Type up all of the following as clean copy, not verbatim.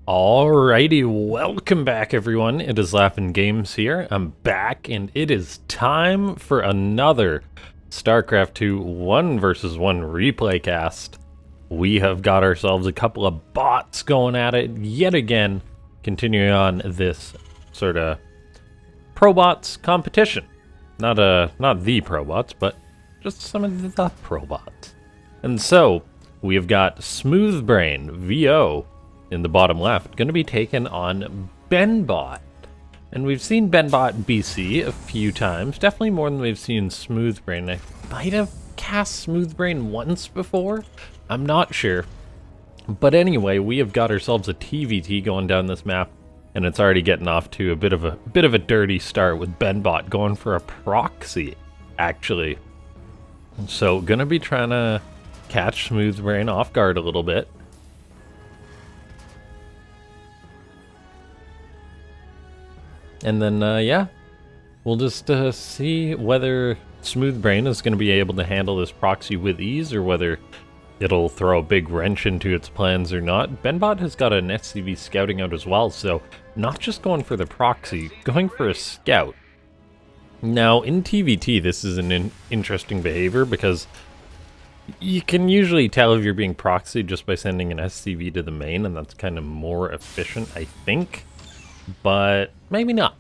Alrighty, welcome back everyone. It is LaughNgamez here. I'm back and it is time for another Starcraft 2 1 vs 1 replay cast. We have got ourselves a couple of bots going at it yet again, continuing on this sort of probots competition. Not the probots, but just some of the probots. And so, we have got SmoothBrainVO in the bottom left, going to be taken on BenBot. And we've seen BenBotBC a few times, definitely more than we've seen SmoothBrain. I might have cast SmoothBrain once before, I'm not sure. But anyway, we have got ourselves a TVT going down this map, and it's already getting off to a bit of a dirty start with BenBot going for a proxy, actually. So gonna be trying to catch SmoothBrain off guard a little bit. And then, yeah, we'll just see whether SmoothBrain is going to be able to handle this proxy with ease, or whether it'll throw a big wrench into its plans or not. BenBot has got an SCV scouting out as well, so not just going for the proxy, going for a scout. Now, in TVT, this is an interesting behavior, because you can usually tell if you're being proxied just by sending an SCV to the main, and that's kind of more efficient, I think. But maybe not.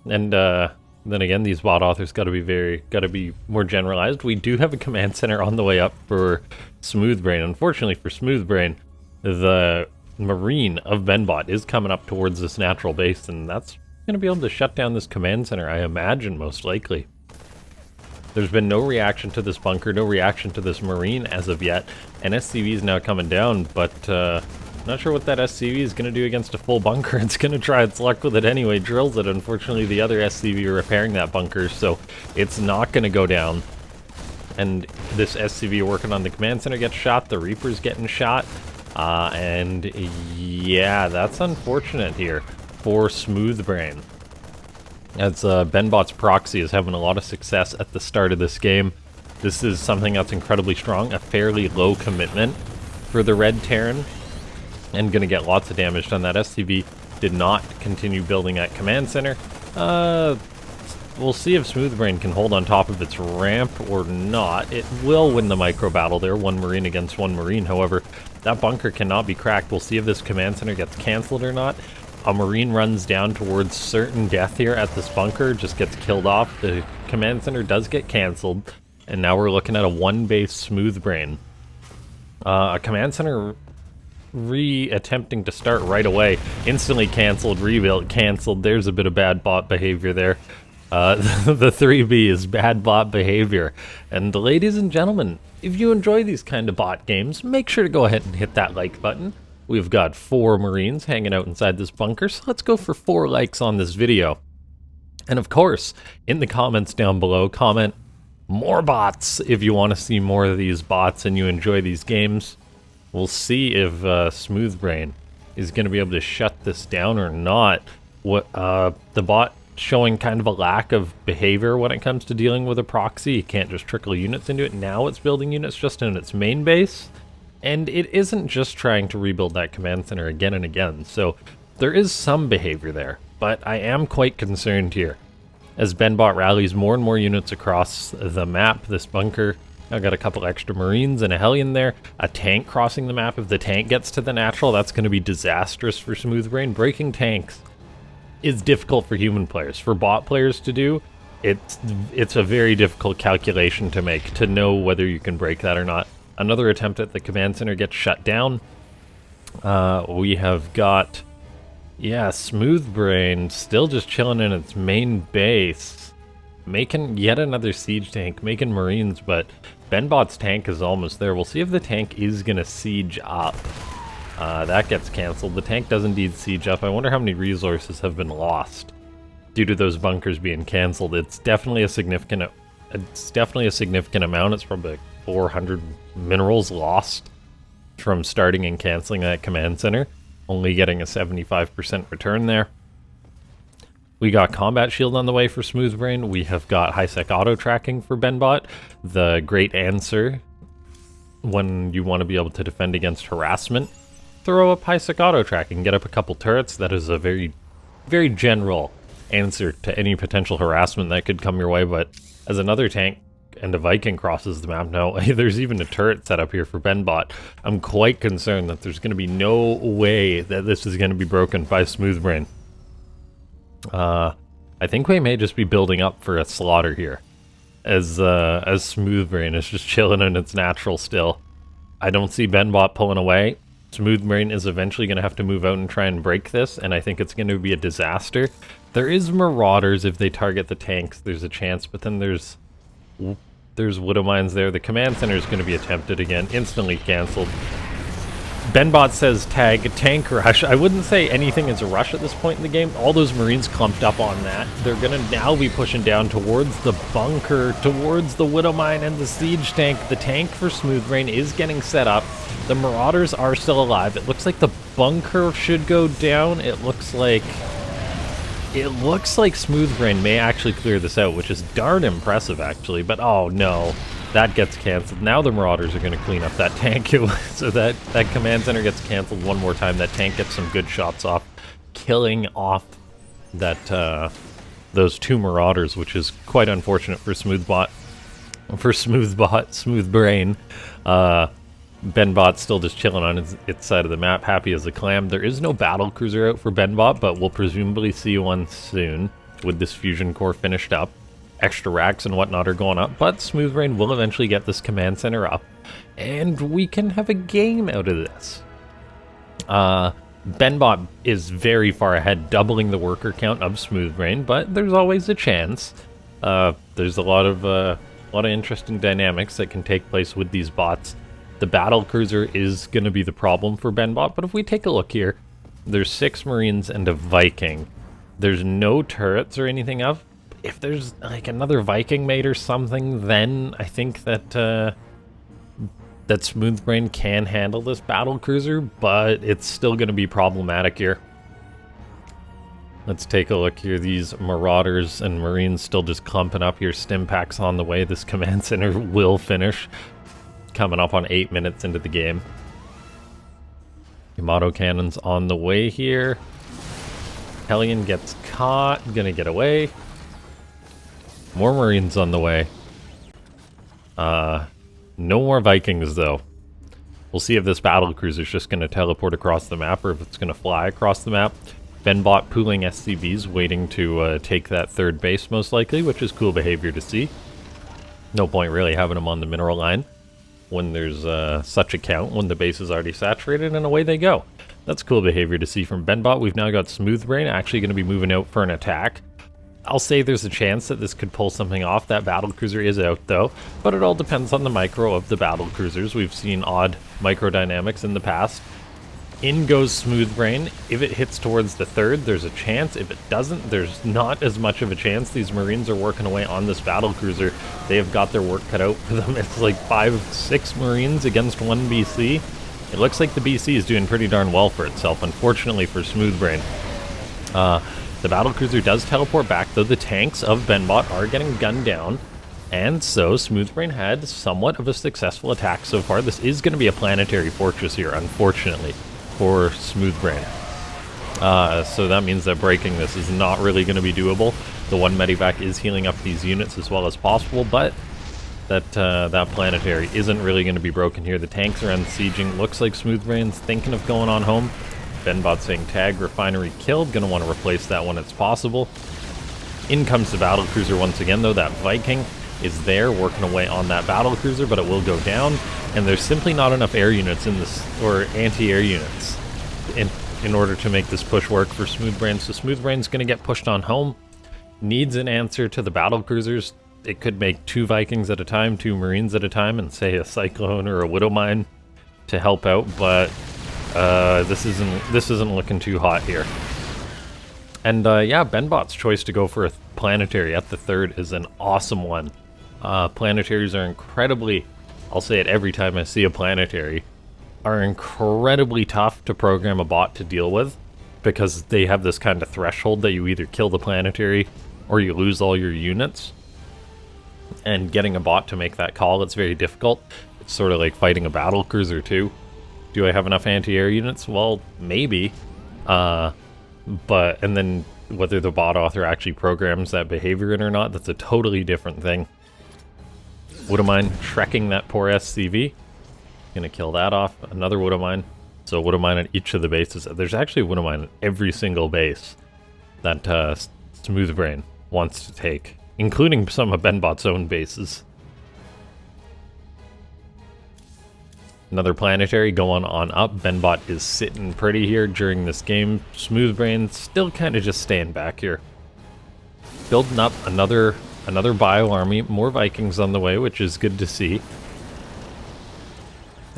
And then again, these bot authors got to be more generalized. We do have a command center on the way up for SmoothBrain. Unfortunately for SmoothBrain, the Marine of BenBot is coming up towards this natural base, and that's going to be able to shut down this command center, I imagine, most likely. There's been no reaction to this bunker, no reaction to this Marine as of yet, and SCV is now coming down, but not sure what that SCV is going to do against a full bunker. It's going to try its luck with it anyway, drills it. Unfortunately, the other SCV are repairing that bunker, so it's not going to go down. And this SCV working on the command center gets shot, the Reaper's getting shot, and yeah, that's unfortunate here for SmoothBrain. As BenBot's proxy is having a lot of success at the start of this game. This is something that's incredibly strong, a fairly low commitment for the Red Terran, and gonna get lots of damage done. That SCV did not continue building that command center. We'll see if SmoothBrain can hold on top of its ramp or not. It will win the micro battle there, one Marine against one Marine. However, that bunker cannot be cracked. We'll see if this command center gets cancelled or not. A Marine runs down towards certain death here at this bunker, just gets killed off. The command center does get cancelled, and now we're looking at a one-base SmoothBrain. A command center attempting to start right away, instantly cancelled, rebuilt, cancelled. There's a bit of bad bot behavior there. The 3B is bad bot behavior. And ladies and gentlemen, if you enjoy these kind of bot games, make sure to go ahead and hit that like button. We've got 4 Marines hanging out inside this bunker, so let's go for 4 likes on this video. And of course, in the comments down below, comment more bots if you want to see more of these bots and you enjoy these games. We'll see if SmoothBrain is going to be able to shut this down or not. What the bot showing kind of a lack of behavior when it comes to dealing with a proxy. You can't just trickle units into it. Now it's building units just in its main base. And it isn't just trying to rebuild that command center again and again. So there is some behavior there. But I am quite concerned here. As BenBot rallies more and more units across the map, this bunker, I've got a couple extra Marines and a Hellion there. A tank crossing the map. If the tank gets to the natural, that's going to be disastrous for SmoothBrain. Breaking tanks is difficult for human players. For bot players to do, it's a very difficult calculation to make, to know whether you can break that or not. Another attempt at the command center gets shut down. We have got, yeah, SmoothBrain still just chilling in its main base, making yet another siege tank, making Marines, but BenBot's tank is almost there. We'll see if the tank is going to siege up. That gets cancelled. The tank does indeed siege up. I wonder how many resources have been lost due to those bunkers being cancelled. It's definitely a significant amount. It's probably like 400 minerals lost from starting and cancelling that command center. Only getting a 75% return there. We got Combat Shield on the way for SmoothBrain. We have got high-sec auto-tracking for BenBot. The great answer when you want to be able to defend against harassment. throw up high-sec auto tracking, get up a couple turrets. That is a very, very general answer to any potential harassment that could come your way, but as another tank and a Viking crosses the map now, there's even a turret set up here for BenBot. I'm quite concerned that there's going to be no way that this is going to be broken by SmoothBrain. I think we may just be building up for a slaughter here, as SmoothBrain is just chilling in its natural still. I don't see BenBot pulling away. SmoothBrain is eventually going to have to move out and try and break this, and I think it's going to be a disaster. There is Marauders if they target the tanks, there's a chance, but then there's Widow Mines there. The command center is going to be attempted again, instantly cancelled. BenBot says tag tank rush. I wouldn't say anything is a rush at this point in the game. All those Marines clumped up on that. They're going to now be pushing down towards the bunker, towards the Widow Mine and the siege tank. The tank for SmoothBrain is getting set up. The Marauders are still alive. It looks like the bunker should go down. It looks like SmoothBrain may actually clear this out, which is darn impressive actually, but oh no. That gets cancelled. Now the Marauders are going to clean up that tank. So that command center gets cancelled one more time. That tank gets some good shots off, killing off that those two Marauders, which is quite unfortunate for SmoothBrain. BenBot still just chilling on its side of the map, happy as a clam. There is no battlecruiser out for BenBot, but we'll presumably see one soon with this fusion core finished up. Extra racks and whatnot are going up, but SmoothBrain will eventually get this command center up, and we can have a game out of this. BenBot is very far ahead, doubling the worker count of SmoothBrain, but there's always a chance. There's a lot of interesting dynamics that can take place with these bots. The battlecruiser is going to be the problem for BenBot, but if we take a look here, there's 6 Marines and a Viking. There's no turrets or anything up. If there's like another Viking mate or something, then I think that that SmoothBrain can handle this battlecruiser, but it's still going to be problematic here. Let's take a look here. These Marauders and Marines still just clumping up here. Stim packs on the way. This command center will finish. Coming up on 8 minutes into the game. Yamato cannons on the way here. Hellion gets caught. Gonna get away. More Marines on the way. No more Vikings, though. We'll see if this battlecruiser is just going to teleport across the map or if it's going to fly across the map. BenBot pooling SCVs, waiting to take that third base, most likely, which is cool behavior to see. No point really having them on the mineral line when there's such a count, when the base is already saturated, and away they go. That's cool behavior to see from BenBot. We've now got SmoothBrain actually going to be moving out for an attack. I'll say there's a chance that this could pull something off. That battlecruiser is out though, but it all depends on the micro of the battlecruisers. We've seen odd micro dynamics in the past. In goes SmoothBrain. If it hits towards the third, there's a chance. If it doesn't, there's not as much of a chance. These Marines are working away on this battlecruiser. They have got their work cut out for them. It's like 5-6 Marines against 1 BC. It looks like the BC is doing pretty darn well for itself, unfortunately for SmoothBrain. The battlecruiser does teleport back, though the tanks of BenBot are getting gunned down. And so SmoothBrain had somewhat of a successful attack so far. This is going to be a planetary fortress here, unfortunately, for SmoothBrain. So that means that breaking this is not really going to be doable. The one medivac is healing up these units as well as possible, but that planetary isn't really going to be broken here. The tanks are unsieging. Looks like SmoothBrain's thinking of going on home. BenBot saying tag refinery killed. Going to want to replace that when it's possible. In comes the battlecruiser once again, though. That Viking is there working away on that battlecruiser, but it will go down. And there's simply not enough air units in this, or anti-air units, in order to make this push work for SmoothBrain. So SmoothBrain's going to get pushed on home. Needs an answer to the battlecruisers. It could make 2 Vikings at a time, 2 Marines at a time, and say a Cyclone or a Widow Mine to help out, but this isn't looking too hot here. And yeah, BenBot's choice to go for a planetary at the third is an awesome one. Planetaries are incredibly, I'll say it every time I see a planetary, are incredibly tough to program a bot to deal with, because they have this kind of threshold that you either kill the planetary or you lose all your units. And getting a bot to make that call, it's very difficult. It's sort of like fighting a battlecruiser too. Do I have enough anti-air units? Well, maybe. And then whether the bot author actually programs that behavior in or not, that's a totally different thing. Wouldn't mind shrekking that poor SCV. Gonna kill that off. Another wood of mine. So wood of mine at each of the bases. There's actually wood of mine at every single base that SmoothBrain wants to take, including some of BenBot's own bases. Another planetary going on up. BenBot is sitting pretty here during this game. SmoothBrain still kind of just staying back here. Building up another bio army. More Vikings on the way, which is good to see.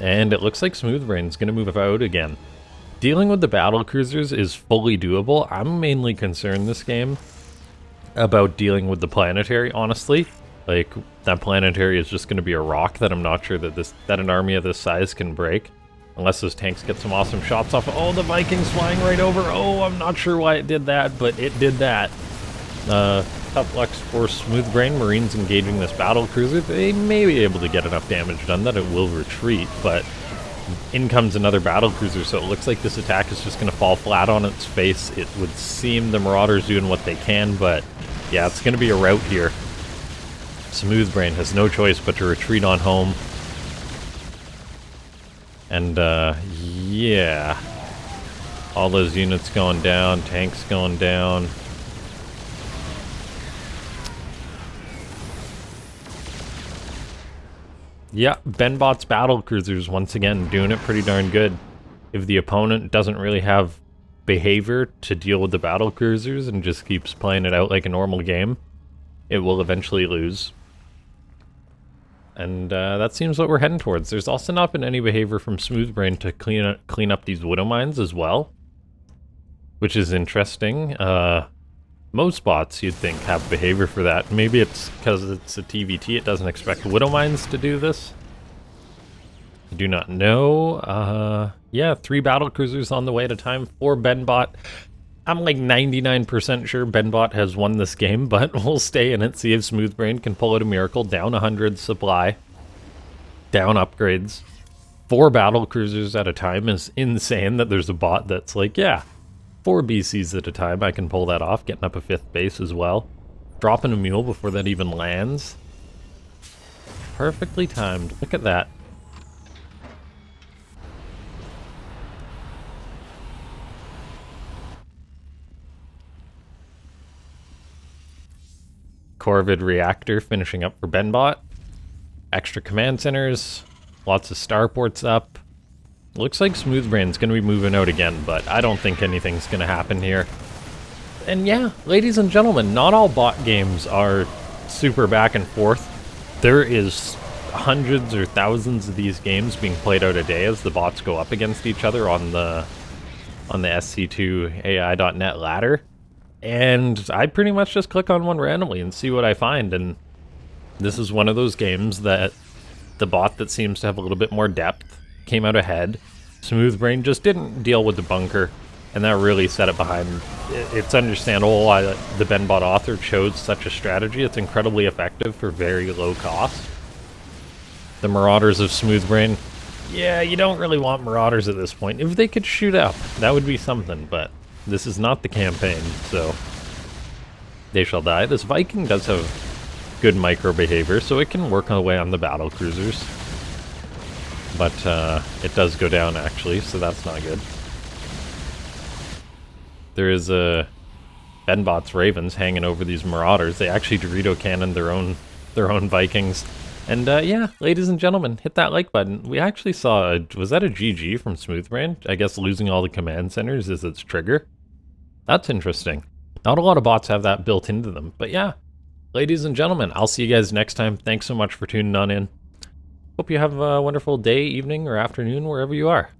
And it looks like SmoothBrain's going to move out again. Dealing with the battlecruisers is fully doable. I'm mainly concerned this game about dealing with the planetary, honestly. Like, that planetary is just going to be a rock that I'm not sure that an army of this size can break. Unless those tanks get some awesome shots off. Oh, the Vikings flying right over. Oh, I'm not sure why it did that, but it did that. Tough luck for SmoothBrain. Marines engaging this battlecruiser. They may be able to get enough damage done that it will retreat, but in comes another battlecruiser, so it looks like this attack is just going to fall flat on its face. It would seem the Marauders doing what they can, but yeah, it's going to be a rout here. SmoothBrain has no choice but to retreat on home. And, yeah. All those units going down, tanks going down. Yeah, BenBot's battlecruisers once again doing it pretty darn good. If the opponent doesn't really have behavior to deal with the battlecruisers and just keeps playing it out like a normal game, it will eventually lose. And that seems what we're heading towards. There's also not been any behavior from SmoothBrain to clean up these Widow Mines as well, which is interesting. Most bots, you'd think, have behavior for that. Maybe it's because it's a TVT, it doesn't expect Widow Mines to do this. I do not know. Yeah, 3 battlecruisers on the way at a time for BenBot. I'm like 99% sure BenBot has won this game, but we'll stay in it, see if SmoothBrain can pull out a miracle. Down 100 supply. Down upgrades. 4 battlecruisers at a time is insane that there's a bot that's like, yeah, 4 BCs at a time, I can pull that off, getting up a 5th base as well. Dropping a mule before that even lands. Perfectly timed. Look at that. Corvid Reactor finishing up for BenBot. Extra command centers. Lots of starports up. Looks like SmoothBrain's going to be moving out again, but I don't think anything's going to happen here. And yeah, ladies and gentlemen, not all bot games are super back and forth. There is hundreds or thousands of these games being played out a day as the bots go up against each other on the SC2AI.net ladder. And I pretty much just click on one randomly and see what I find. And this is one of those games that the bot that seems to have a little bit more depth came out ahead. SmoothBrain just didn't deal with the bunker, and that really set it behind. It's understandable why the BenBot author chose such a strategy. It's incredibly effective for very low cost. The Marauders of SmoothBrain, yeah, you don't really want Marauders at this point. If they could shoot up, that would be something, but this is not the campaign, so they shall die. This Viking does have good micro behavior, so it can work away on the battlecruisers. But it does go down, actually, so that's not good. There is a BenBot's Ravens hanging over these Marauders. They actually Dorito cannoned their own Vikings. And yeah, ladies and gentlemen, hit that like button. We actually saw, was that a GG from SmoothBrain? I guess losing all the command centers is its trigger. That's interesting. Not a lot of bots have that built into them. But yeah, ladies and gentlemen, I'll see you guys next time. Thanks so much for tuning on in. Hope you have a wonderful day, evening, or afternoon, wherever you are.